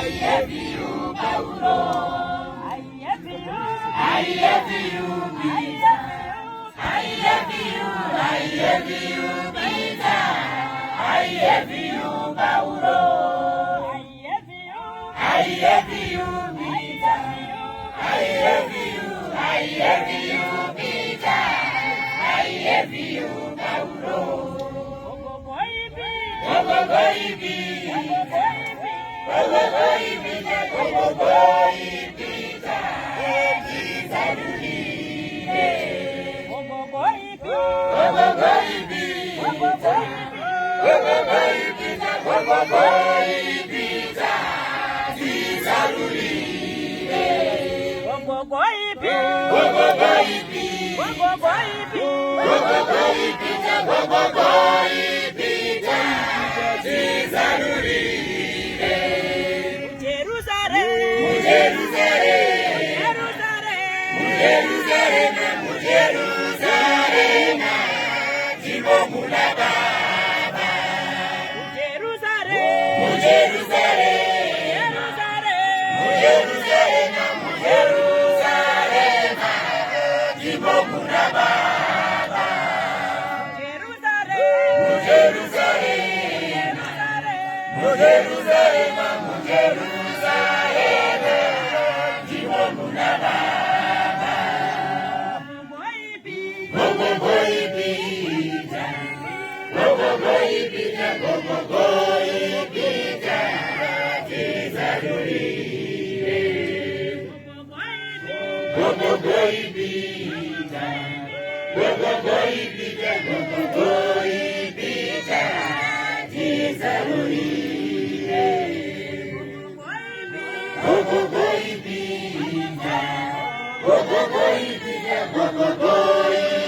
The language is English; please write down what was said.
love you, Paulo. I love you. I love you, Peter. I love you. I love you, Peter. I love you, Paulo. I love you, Peter. I love you. I love you, Peter. I love you, Paulo. Gogo baby. Gogo baby. Gogo baby. Peter Lulile. Gogo baby. Gogo baby. Gogo baby. Gogo baby. Peter Lulile. Gogo baby. Gogo baby. Gogo baby. Gogo baby. Gogo baby. Peter Lulile. Jerusalem. Jerusalem. Jerusalem. Jerusalem. Jimbo mula baba. Jerusalem. Jerusalem. Jerusalem. Jerusalem. Jimbo mula baba. Jerusalem. Jerusalem. Jerusalem. Jerusalem. Jimbo mula baba. Gogo baby. Gogo baby. Gogo baby. Peter Lulile. Gogo baby. Gogo baby. Gogo baby. Peter Lulile. Gogo baby. Gogo baby. Gogo baby.